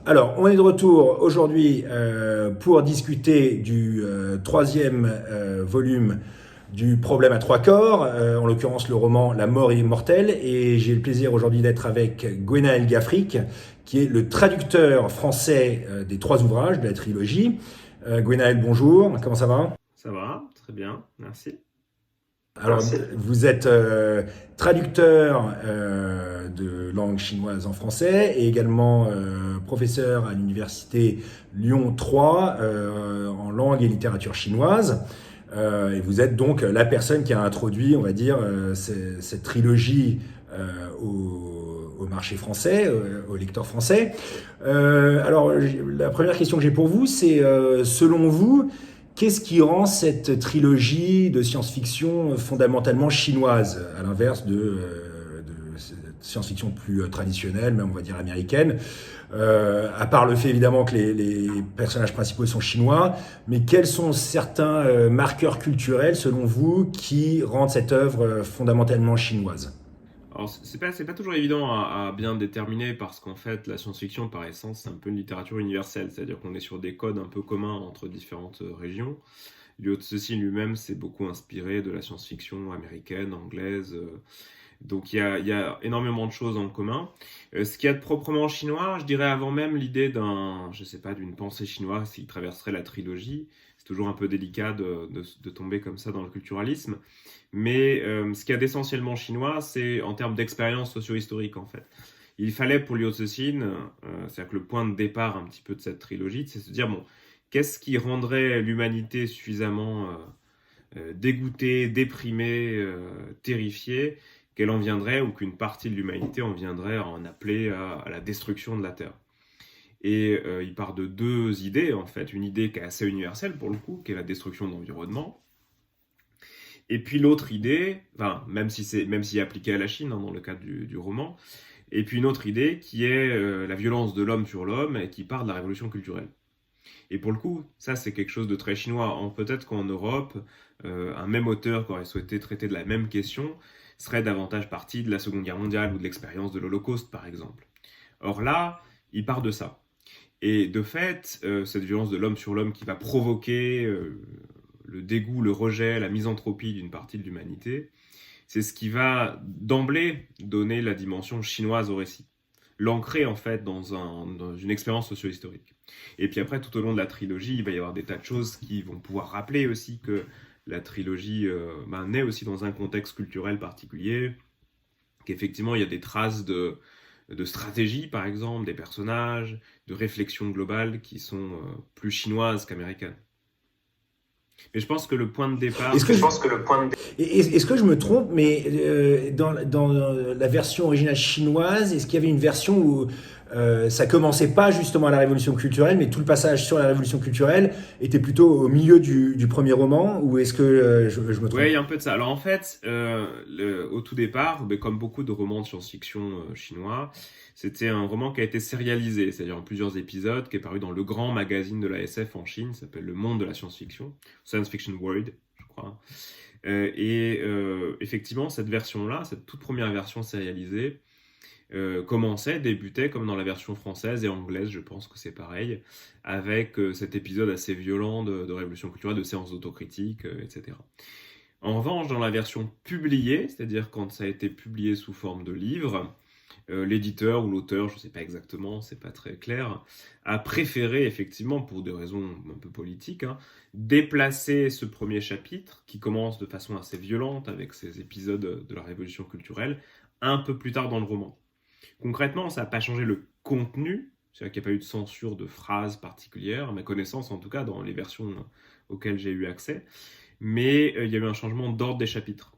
Alors, on est de retour aujourd'hui pour discuter du troisième volume du Problème à trois corps, en l'occurrence le roman La mort est immortelle, et j'ai le plaisir aujourd'hui d'être avec Gwenaël Gafric, qui est le traducteur français des trois ouvrages de la trilogie. Gwenaël, bonjour, comment ça va? Ça va, très bien, merci. Alors, vous êtes traducteur de langue chinoise en français et également professeur à l'université Lyon 3 en langue et littérature chinoise. Et vous êtes donc la personne qui a introduit, on va dire, cette trilogie au marché français, au lecteur français. Alors, la première question que j'ai pour vous, c'est selon vous, qu'est-ce qui rend cette trilogie de science-fiction fondamentalement chinoise, à l'inverse de science-fiction plus traditionnelle, même on va dire américaine, à part le fait évidemment que les personnages principaux sont chinois, mais quels sont certains marqueurs culturels, selon vous, qui rendent cette œuvre fondamentalement chinoise? Alors, c'est pas toujours évident à bien déterminer parce qu'en fait, la science-fiction, par essence, c'est un peu une littérature universelle, c'est-à-dire qu'on est sur des codes un peu communs entre différentes régions. Liu Cixin lui-même s'est beaucoup inspiré de la science-fiction américaine, anglaise, donc il y a énormément de choses en commun. Ce qu'il y a de proprement chinois, je dirais avant même l'idée je sais pas, d'une pensée chinoise qui traverserait la trilogie. C'est toujours un peu délicat de tomber comme ça dans le culturalisme. Mais ce qu'il y a d'essentiellement chinois, c'est en termes d'expérience socio-historique en fait. Il fallait pour Liu Cixin, c'est-à-dire que le point de départ un petit peu de cette trilogie, c'est se dire bon, qu'est-ce qui rendrait l'humanité suffisamment dégoûtée, déprimée, terrifiée, qu'elle en viendrait ou qu'une partie de l'humanité en viendrait à en appeler à la destruction de la Terre. Et il part de deux idées en fait, une idée qui est assez universelle pour le coup, qui est la destruction de l'environnement. Et puis l'autre idée, enfin, même si appliquée à la Chine, hein, dans le cadre du roman, et puis une autre idée qui est la violence de l'homme sur l'homme et qui part de la révolution culturelle. Et pour le coup, ça c'est quelque chose de très chinois. Peut-être qu'en Europe, un même auteur qui aurait souhaité traiter de la même question serait davantage parti de la Seconde Guerre mondiale ou de l'expérience de l'Holocauste, par exemple. Or là, il part de ça. Et de fait, cette violence de l'homme sur l'homme qui va provoquer le dégoût, le rejet, la misanthropie d'une partie de l'humanité, c'est ce qui va d'emblée donner la dimension chinoise au récit. L'ancrer en fait dans une expérience socio-historique. Et puis après, tout au long de la trilogie, il va y avoir des tas de choses qui vont pouvoir rappeler aussi que la trilogie naît aussi dans un contexte culturel particulier, qu'effectivement il y a des traces de stratégie par exemple, des personnages, de réflexion globale qui sont plus chinoises qu'américaines. Mais je pense que le point de départ, Est-ce que c'est... je, est-ce que je me trompe, mais dans la version originale chinoise, est-ce qu'il y avait une version où ça commençait pas justement à la révolution culturelle, mais tout le passage sur la révolution culturelle était plutôt au milieu du premier roman, ou est-ce que je me Ouais, trompe? il y a un peu de ça. Alors en fait, au tout départ, comme beaucoup de romans de science-fiction chinois, c'était un roman qui a été sérialisé, c'est-à-dire en plusieurs épisodes, qui est paru dans le grand magazine de la SF en Chine, ça s'appelle Le Monde de la Science-Fiction, Science Fiction World, je crois. Effectivement, cette version-là, cette toute première version sérialisée, débutait comme dans la version française et anglaise, je pense que c'est pareil, avec cet épisode assez violent de révolution culturelle, de séance d'autocritique, etc. En revanche, dans la version publiée, c'est-à-dire quand ça a été publié sous forme de livre, l'éditeur ou l'auteur, je ne sais pas exactement, c'est pas très clair, a préféré effectivement, pour des raisons un peu politiques, hein, déplacer ce premier chapitre, qui commence de façon assez violente avec ces épisodes de la révolution culturelle, un peu plus tard dans le roman. Concrètement, ça n'a pas changé le contenu, c'est-à-dire qu'il n'y a pas eu de censure de phrases particulières, à ma connaissance en tout cas, dans les versions auxquelles j'ai eu accès, mais il y a eu un changement d'ordre des chapitres.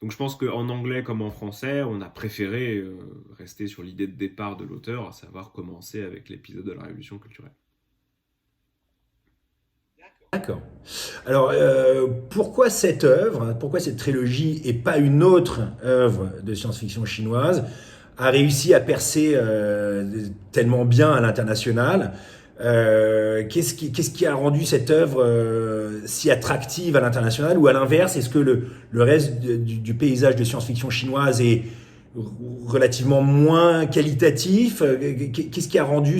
Donc je pense qu'en anglais comme en français, on a préféré rester sur l'idée de départ de l'auteur, à savoir commencer avec l'épisode de la Révolution culturelle. D'accord. Alors, pourquoi cette œuvre, pourquoi cette trilogie et pas une autre œuvre de science-fiction chinoise a réussi à percer tellement bien à l'international? Qu'est-ce qui a rendu cette œuvre si attractive à l'international? Ou à l'inverse, est-ce que le reste du paysage de science-fiction chinoise est relativement moins qualitatif? Qu'est-ce qui a rendu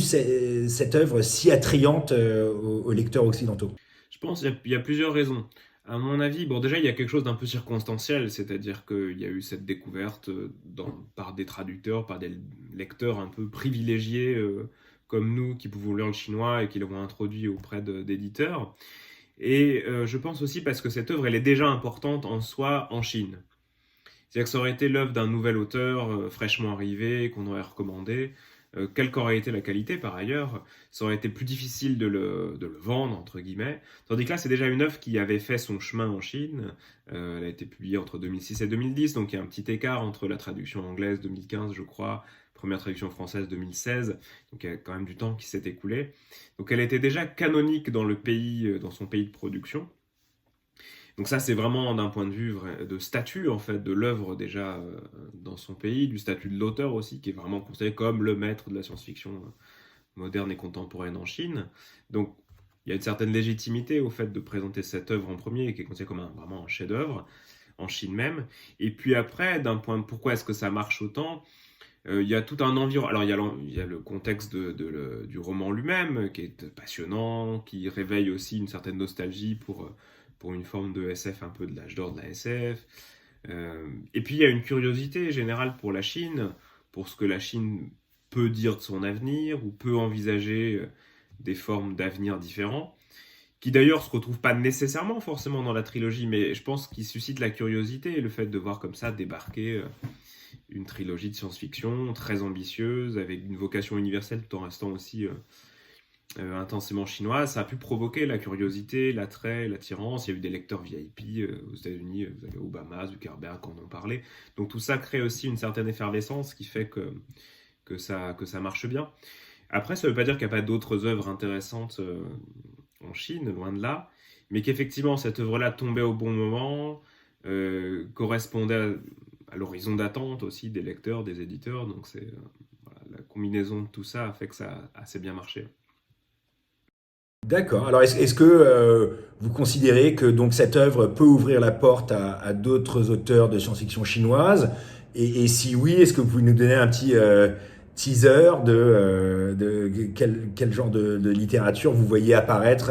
cette œuvre si attrayante aux lecteurs occidentaux? Je pense qu'il y a plusieurs raisons. À mon avis, bon, déjà, il y a quelque chose d'un peu circonstanciel, c'est-à-dire qu'il y a eu cette découverte par des traducteurs, par des lecteurs un peu privilégiés comme nous qui pouvons lire le chinois et qui l'ont introduit auprès d'éditeurs. Et je pense aussi parce que cette œuvre, elle est déjà importante en soi en Chine. C'est-à-dire que ça aurait été l'œuvre d'un nouvel auteur fraîchement arrivé, qu'on aurait recommandé, quelle qu'aurait été la qualité par ailleurs, ça aurait été plus difficile de le vendre, entre guillemets. Tandis que là, c'est déjà une œuvre qui avait fait son chemin en Chine. Elle a été publiée entre 2006 et 2010, donc il y a un petit écart entre la traduction anglaise 2015, je crois, première traduction française 2016, donc il y a quand même du temps qui s'est écoulé. Donc elle était déjà canonique dans le pays, dans son pays de production. Donc ça, c'est vraiment d'un point de vue de statut, en fait, de l'œuvre déjà dans son pays, du statut de l'auteur aussi, qui est vraiment considéré comme le maître de la science-fiction moderne et contemporaine en Chine. Donc il y a une certaine légitimité au fait de présenter cette œuvre en premier, qui est considérée comme vraiment un chef-d'œuvre, en Chine même. Et puis après, d'un point de pourquoi est-ce que ça marche autant, il y a tout un environnement. Alors il y a le contexte du roman lui-même, qui est passionnant, qui réveille aussi une certaine nostalgie pour une forme de SF, un peu de l'âge d'or de la SF. Et puis il y a une curiosité générale pour la Chine, pour ce que la Chine peut dire de son avenir, ou peut envisager des formes d'avenir différents, qui d'ailleurs se retrouvent pas nécessairement forcément dans la trilogie, mais je pense qu'ils suscitent la curiosité et le fait de voir comme ça débarquer une trilogie de science-fiction très ambitieuse, avec une vocation universelle tout en restant aussi intensément chinoise, ça a pu provoquer la curiosité, l'attrait, l'attirance. Il y a eu des lecteurs VIP aux États-Unis, vous avez Obama, Zuckerberg qui en ont parlé. Donc tout ça crée aussi une certaine effervescence qui fait que ça marche bien. Après, ça ne veut pas dire qu'il n'y a pas d'autres œuvres intéressantes en Chine, loin de là, mais qu'effectivement cette œuvre-là tombait au bon moment, correspondait à l'horizon d'attente aussi des lecteurs, des éditeurs. Donc voilà, la combinaison de tout ça a fait que ça a assez bien marché. D'accord. Alors, est-ce que vous considérez que donc cette œuvre peut ouvrir la porte à d'autres auteurs de science-fiction chinoise? Et si oui, est-ce que vous pouvez nous donner un petit teaser de quel genre de littérature vous voyez apparaître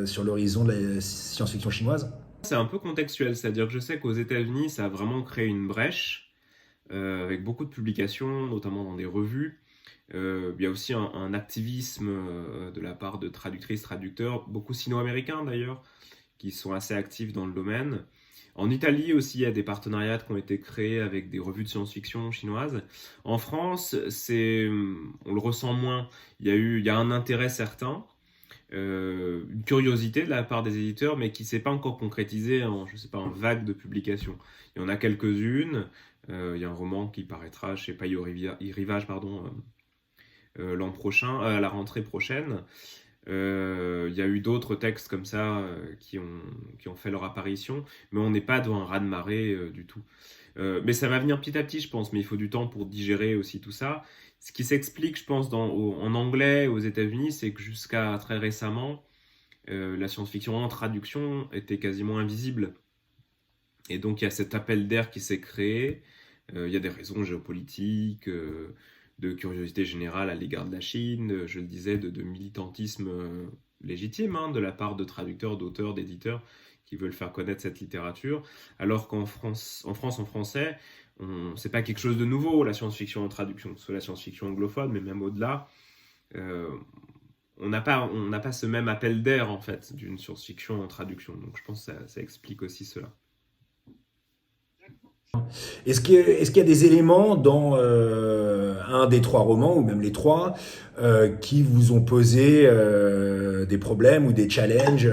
sur l'horizon de la science-fiction chinoise? C'est un peu contextuel, c'est-à-dire que je sais qu'aux États-Unis, ça a vraiment créé une brèche avec beaucoup de publications, notamment dans des revues. Il y a aussi un activisme de la part de traductrices, traducteurs, beaucoup sino-américains d'ailleurs, qui sont assez actifs dans le domaine. En Italie aussi, il y a des partenariats qui ont été créés avec des revues de science-fiction chinoises. En France, on le ressent moins. Il y a un intérêt certain, une curiosité de la part des éditeurs, mais qui ne s'est pas encore concrétisée en, je sais pas, en vague de publications. Il y en a quelques-unes. Il y a un roman qui paraîtra chez Payot Rivage, pardon, l'an prochain, à la rentrée prochaine. Il y a eu d'autres textes comme ça qui ont fait leur apparition, mais on n'est pas devant un raz-de-marée du tout. Mais ça va venir petit à petit, je pense, mais il faut du temps pour digérer aussi tout ça. Ce qui s'explique, je pense, en anglais aux États-Unis, c'est que jusqu'à très récemment, la science-fiction en traduction était quasiment invisible. Et donc il y a cet appel d'air qui s'est créé. Il y a des raisons géopolitiques, de curiosité générale à l'égard de la Chine, je le disais, de militantisme légitime de la part de traducteurs, d'auteurs, d'éditeurs qui veulent faire connaître cette littérature. Alors qu'en France, en français, c'est pas quelque chose de nouveau, la science-fiction en traduction, que ce soit la science-fiction anglophone, mais même au-delà. Euh, on n'a pas ce même appel d'air, en fait, d'une science-fiction en traduction. Donc je pense que ça explique aussi cela. Est-ce qu'il y a des éléments dans un des trois romans, ou même les trois, qui vous ont posé des problèmes ou des challenges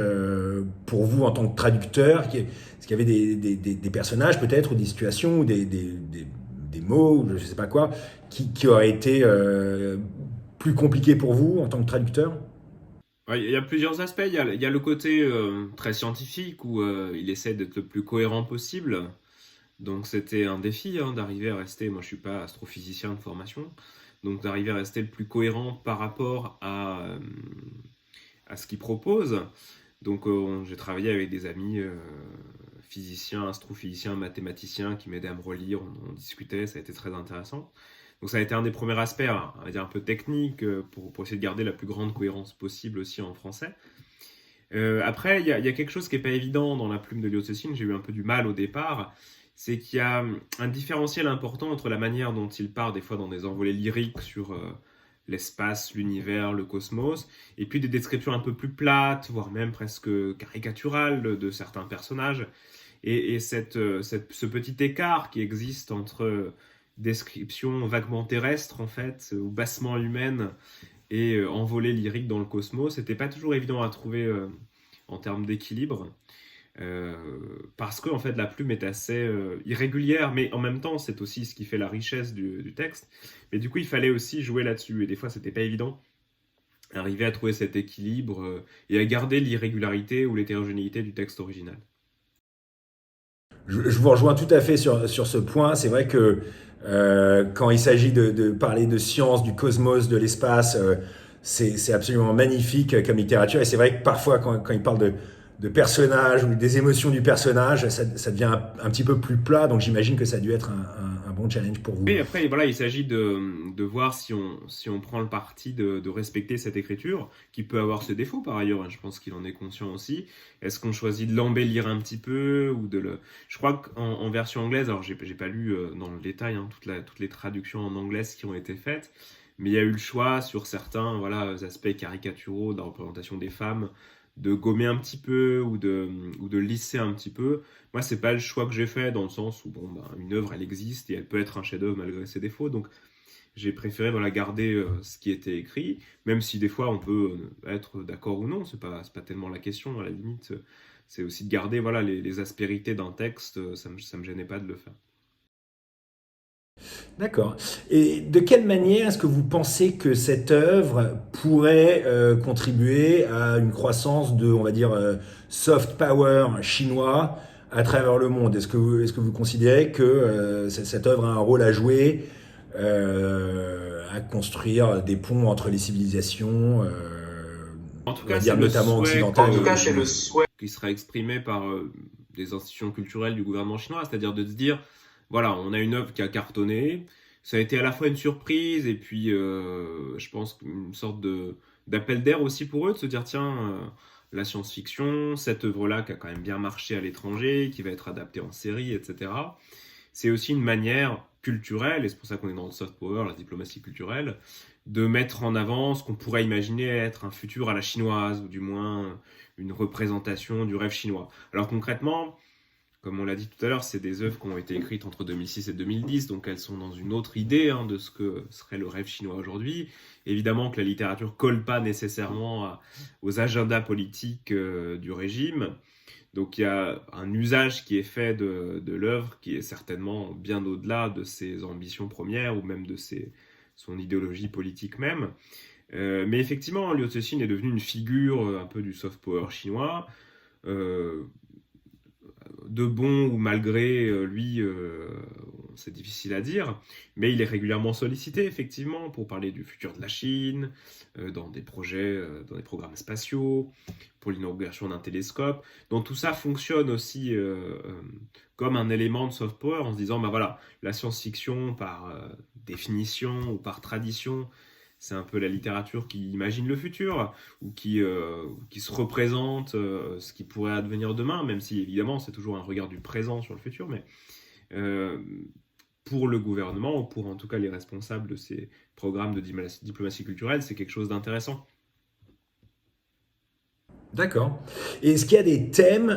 pour vous en tant que traducteur? Est-ce qu'il y avait des personnages peut-être, ou des situations, ou des mots, ou je ne sais pas quoi, qui auraient été plus compliqués pour vous en tant que traducteur? Ouais, il y a plusieurs aspects. Il y a le côté très scientifique où il essaie d'être le plus cohérent possible. Donc c'était un défi d'arriver à rester, moi je suis pas astrophysicien de formation, donc d'arriver à rester le plus cohérent par rapport à ce qu'il propose. Donc j'ai travaillé avec des amis physiciens, astrophysiciens, mathématiciens qui m'aidaient à me relire, on discutait, ça a été très intéressant. Donc ça a été un des premiers aspects, on va dire un peu technique, pour essayer de garder la plus grande cohérence possible aussi en français. Après, il y a quelque chose qui n'est pas évident dans la plume de Liu Cixin, j'ai eu un peu du mal au départ, c'est qu'il y a un différentiel important entre la manière dont il part des fois dans des envolées lyriques sur l'espace, l'univers, le cosmos, et puis des descriptions un peu plus plates, voire même presque caricaturales de certains personnages. Et ce petit écart qui existe entre description vaguement terrestre, en fait, ou bassement humaine, et envolée lyrique dans le cosmos, c'était pas toujours évident à trouver en termes d'équilibre. Euh, Parce que en fait la plume est assez irrégulière, mais en même temps c'est aussi ce qui fait la richesse du texte. Mais du coup il fallait aussi jouer là-dessus, et des fois c'était pas évident, arriver à trouver cet équilibre et à garder l'irrégularité ou l'hétérogénéité du texte original. Je vous rejoins tout à fait sur ce point. C'est vrai que quand il s'agit de parler de science, du cosmos, de l'espace, c'est absolument magnifique comme littérature. Et c'est vrai que parfois, quand il parle de personnages ou des émotions du personnage, ça devient un petit peu plus plat. Donc j'imagine que ça a dû être un bon challenge pour vous. Et après, voilà, il s'agit de voir si on prend le parti de respecter cette écriture, qui peut avoir ses défauts par ailleurs, hein, je pense qu'il en est conscient aussi. Est-ce qu'on choisit de l'embellir un petit peu ou de le... Je crois qu'en version anglaise, alors j'ai pas lu dans le détail hein, toutes les traductions en anglais qui ont été faites, mais il y a eu le choix sur certains voilà, aspects caricaturaux de la représentation des femmes, de gommer un petit peu ou de lisser un petit peu. Moi, c'est pas le choix que j'ai fait dans le sens où bon, ben, une œuvre, elle existe et elle peut être un chef-d'œuvre malgré ses défauts. Donc, j'ai préféré voilà garder ce qui était écrit, même si des fois on peut être d'accord ou non. C'est pas tellement la question. À la limite, c'est aussi de garder voilà les aspérités d'un texte. Ça me gênait pas de le faire. D'accord. Et de quelle manière est-ce que vous pensez que cette œuvre pourrait contribuer à une croissance de, on va dire, soft power chinois à travers le monde? Est-ce que vous considérez que cette œuvre a un rôle à jouer à construire des ponts entre les civilisations, En tout on va cas, c'est dire le notamment souhait occidentales qui sera exprimé par des institutions culturelles du gouvernement chinois, c'est-à-dire de se dire, voilà, on a une œuvre qui a cartonné, ça a été à la fois une surprise et puis je pense une sorte de d'appel d'air aussi pour eux, de se dire, tiens, la science-fiction, cette œuvre-là qui a quand même bien marché à l'étranger, qui va être adaptée en série, etc. C'est aussi une manière culturelle, et c'est pour ça qu'on est dans le soft power, la diplomatie culturelle, de mettre en avant ce qu'on pourrait imaginer être un futur à la chinoise, ou du moins une représentation du rêve chinois. Alors concrètement, comme on l'a dit tout à l'heure, c'est des œuvres qui ont été écrites entre 2006 et 2010, donc elles sont dans une autre idée de ce que serait le rêve chinois aujourd'hui. Évidemment que la littérature colle pas nécessairement aux agendas politiques du régime, donc il y a un usage qui est fait de l'œuvre qui est certainement bien au-delà de ses ambitions premières ou même de son idéologie politique même. Mais effectivement, Liu Cixin est devenu une figure un peu du soft power chinois. Euh, de bon ou malgré lui, c'est difficile à dire, mais il est régulièrement sollicité, effectivement, pour parler du futur de la Chine, dans des projets, dans des programmes spatiaux, pour l'inauguration d'un télescope. Donc tout ça fonctionne aussi comme un élément de soft power, en se disant, bah voilà, la science-fiction, par définition ou par tradition, c'est un peu la littérature qui imagine le futur ou qui se représente ce qui pourrait advenir demain, même si évidemment c'est toujours un regard du présent sur le futur, mais euh, pour le gouvernement ou pour en tout cas les responsables de ces programmes de diplomatie culturelle, c'est quelque chose d'intéressant. D'accord. Et est-ce qu'il y a des thèmes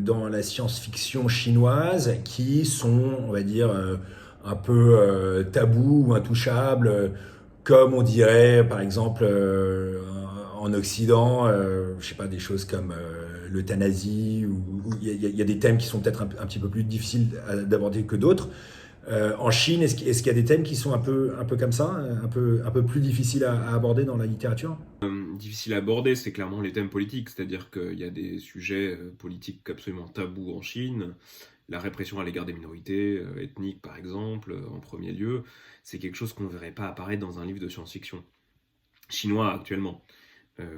dans la science-fiction chinoise qui sont, on va dire, un peu tabous ou intouchables, comme on dirait, par exemple, en Occident, je sais pas, des choses comme l'euthanasie, ou il y a des thèmes qui sont peut-être un petit peu plus difficiles d'aborder que d'autres. En Chine, est-ce qu'il y a des thèmes qui sont un peu comme ça, un peu plus difficiles à aborder dans la littérature? Difficile à aborder, c'est clairement les thèmes politiques, c'est-à-dire qu'il y a des sujets politiques absolument tabous en Chine. La répression à l'égard des minorités ethniques, par exemple, en premier lieu, c'est quelque chose qu'on ne verrait pas apparaître dans un livre de science-fiction chinois actuellement.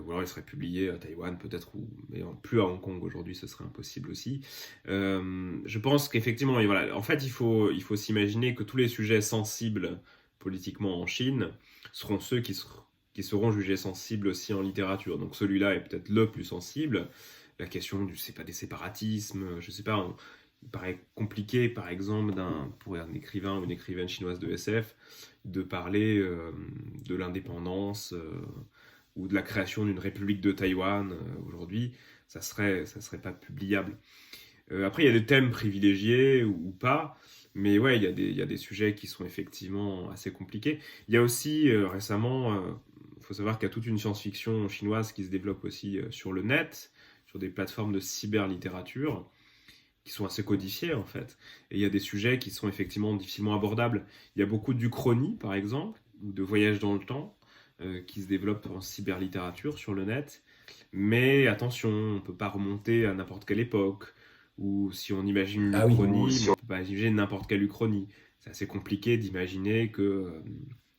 ou alors il serait publié à Taïwan peut-être, mais plus à Hong Kong aujourd'hui, ce serait impossible aussi. Je pense qu'effectivement, et voilà, en fait, il faut s'imaginer que tous les sujets sensibles politiquement en Chine seront ceux qui seront jugés sensibles aussi en littérature. Donc celui-là est peut-être le plus sensible. La question des séparatismes, je sais pas, il paraît compliqué, par exemple, pour un écrivain ou une écrivaine chinoise de SF, de parler de l'indépendance ou de la création d'une république de Taïwan aujourd'hui. Ça serait pas publiable. Après, il y a des thèmes privilégiés ou pas, mais ouais, il y a des sujets qui sont effectivement assez compliqués. Il y a aussi récemment, il faut savoir qu'il y a toute une science-fiction chinoise qui se développe aussi sur le net, sur des plateformes de cyberlittérature, qui sont assez codifiées en fait. Et il y a des sujets qui sont effectivement difficilement abordables. Il y a beaucoup d'uchronie, par exemple, ou de voyage dans le temps, qui se développent en cyberlittérature sur le net. Mais attention, on ne peut pas remonter à n'importe quelle époque. Ou si on imagine une Ah oui. uchronie, on ne peut pas imaginer n'importe quelle uchronie. C'est assez compliqué d'imaginer que,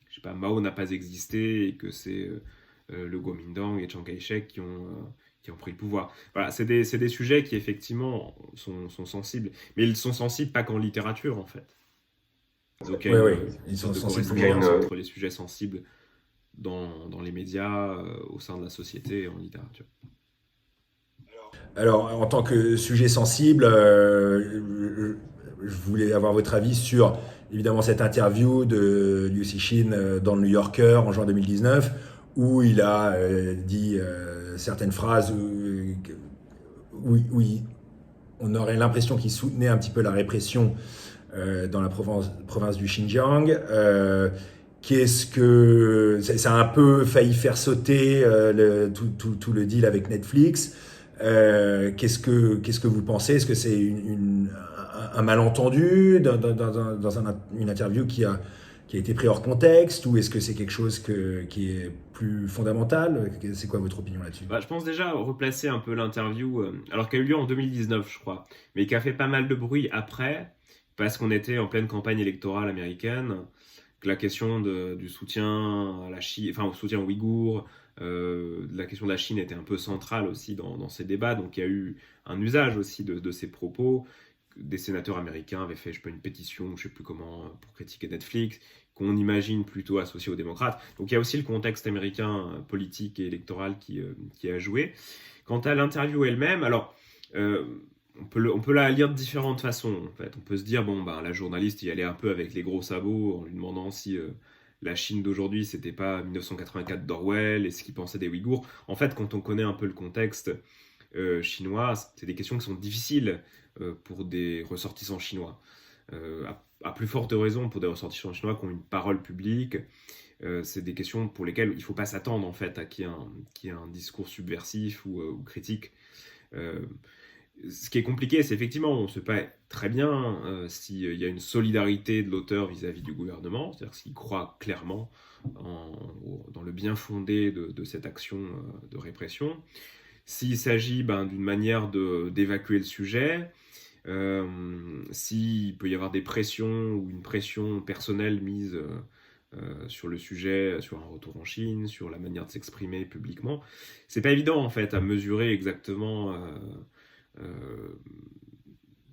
je sais pas, Mao n'a pas existé et que c'est le Kuomintang et Chiang Kai-shek qui ont pris le pouvoir. Voilà, c'est des sujets qui effectivement sont sensibles. Mais ils sont sensibles pas qu'en littérature en fait. Donc il y a Ils sont sorte de sensibles correspondance entre les sujets sensibles dans les médias, au sein de la société et en littérature. Alors, en tant que sujet sensible, je voulais avoir votre avis sur, évidemment, cette interview de Liu Cixin dans le New Yorker en juin 2019, où il a dit certaines phrases où on aurait l'impression qu'il soutenait un petit peu la répression dans la province du Xinjiang. Qu'est-ce que ça a un peu failli faire sauter tout le deal avec Netflix. Qu'est-ce que vous pensez? Est-ce que c'est un malentendu dans une interview qui a été pris hors contexte, ou est-ce que c'est quelque chose qui est plus fondamental? C'est quoi votre opinion là-dessus? Bah, je pense déjà replacer un peu l'interview, alors qu'elle a eu lieu en 2019, je crois, mais qui a fait pas mal de bruit après, parce qu'on était en pleine campagne électorale américaine, que la question du soutien à la Chine, enfin au soutien aux Ouïghours, la question de la Chine était un peu centrale aussi dans ces débats, donc il y a eu un usage aussi de ces propos. Des sénateurs américains avaient fait, je sais pas, une pétition, je sais plus comment, pour critiquer Netflix, qu'on imagine plutôt associé aux démocrates. Donc il y a aussi le contexte américain politique et électoral qui a joué. Quant à l'interview elle-même, alors on peut la lire de différentes façons. En fait, on peut se dire la journaliste y allait un peu avec les gros sabots en lui demandant si la Chine d'aujourd'hui c'était pas 1984 d'Orwell et ce qu'il pensait des Ouïghours. En fait, quand on connaît un peu le contexte chinois, c'est des questions qui sont difficiles pour des ressortissants chinois. À plus forte raison pour des ressortissants chinois qui ont une parole publique. C'est des questions pour lesquelles il ne faut pas s'attendre en fait à qu'il y ait un discours subversif ou critique. Ce qui est compliqué, c'est effectivement, on ne sait pas très bien s'il y a une solidarité de l'auteur vis-à-vis du gouvernement, c'est-à-dire s'il croit clairement dans le bien fondé de cette action de répression. S'il s'agit d'une manière d'évacuer le sujet, s'il peut y avoir des pressions ou une pression personnelle mise sur le sujet, sur un retour en Chine, sur la manière de s'exprimer publiquement, c'est pas évident en fait à mesurer exactement,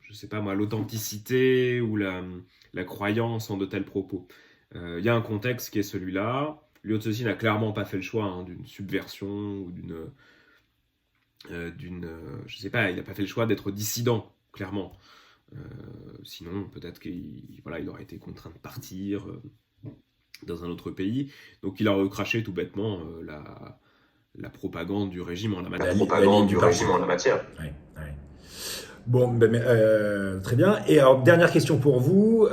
je sais pas moi, l'authenticité ou la croyance en de tels propos. Il y a un contexte qui est celui-là. Liu Cixin n'a clairement pas fait le choix d'une subversion ou je sais pas, il n'a pas fait le choix d'être dissident, clairement. Sinon, peut-être qu'il aurait été contraint de partir dans un autre pays. Donc, il a recraché tout bêtement la propagande du régime en la matière. Ouais. Bon, très bien. Et alors, dernière question pour vous.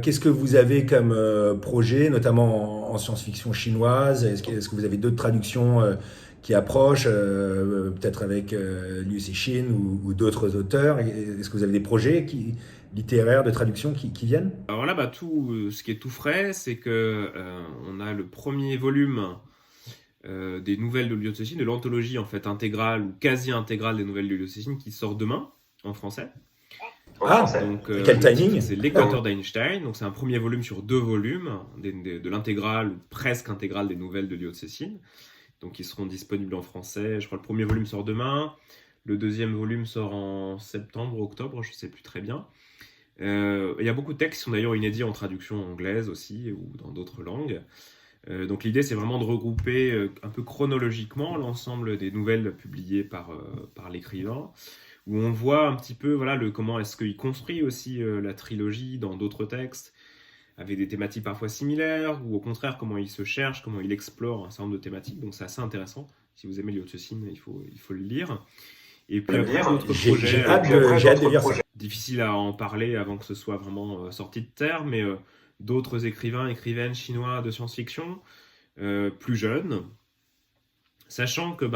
Qu'est-ce que vous avez comme projet, notamment en science-fiction chinoise? Est-ce que vous avez d'autres traductions qui approchent, peut-être avec Liu Cixin ou d'autres auteurs? Est-ce que vous avez des projets littéraires de traduction qui viennent? Alors là, tout ce qui est tout frais, c'est que on a le premier volume des nouvelles de Liu Cixin, de l'anthologie en fait intégrale ou quasi intégrale des nouvelles de Liu Cixin qui sort demain en français. Donc, quel timing? C'est l'Équateur d'Einstein. Donc c'est un premier volume sur 2 volumes de l'intégrale ou presque intégrale des nouvelles de Liu Cixin, Donc ils seront disponibles en français. Je crois que le premier volume sort demain. Le deuxième volume sort en septembre, octobre, je ne sais plus très bien. Il y a beaucoup de textes qui sont d'ailleurs inédits en traduction anglaise aussi ou dans d'autres langues. Donc l'idée, c'est vraiment de regrouper un peu chronologiquement l'ensemble des nouvelles publiées par l'écrivain, où on voit un petit peu voilà, comment est-ce qu'il construit aussi la trilogie dans d'autres textes, avec des thématiques parfois similaires, ou au contraire, comment il se cherche, comment il explore un certain nombre de thématiques. Donc c'est assez intéressant. Si vous aimez Liu Cixin, il faut le lire. Et puis après, d'autres projets. J'ai hâte de lire ça. Difficile à en parler avant que ce soit vraiment sorti de terre, mais d'autres écrivaines chinois de science-fiction, plus jeunes, sachant que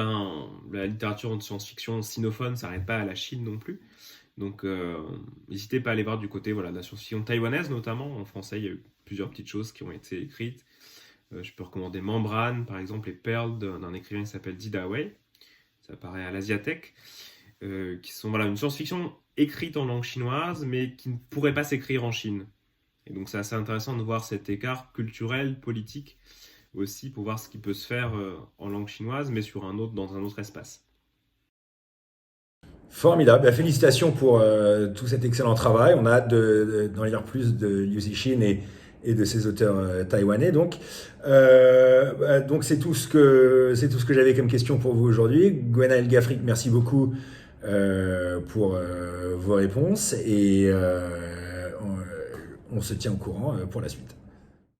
la littérature de science-fiction sinophone, ça n'arrête pas à la Chine non plus. Donc, n'hésitez pas à aller voir du côté de la science-fiction taïwanaise, notamment. En français, il y a eu plusieurs petites choses qui ont été écrites. Je peux recommander Membrane, par exemple, et Perles d'un écrivain qui s'appelle Di Dawei. Ça apparaît à l'Asiatech. Qui sont une science-fiction écrite en langue chinoise, mais qui ne pourrait pas s'écrire en Chine. Et donc c'est assez intéressant de voir cet écart culturel, politique, aussi, pour voir ce qui peut se faire en langue chinoise, mais dans un autre espace. Formidable. Félicitations pour tout cet excellent travail. On a hâte d'en lire plus de Liu Cixin et de ses auteurs taïwanais. Donc c'est tout ce que j'avais comme question pour vous aujourd'hui. Gwenaël Gafric, merci beaucoup pour vos réponses et on se tient au courant pour la suite.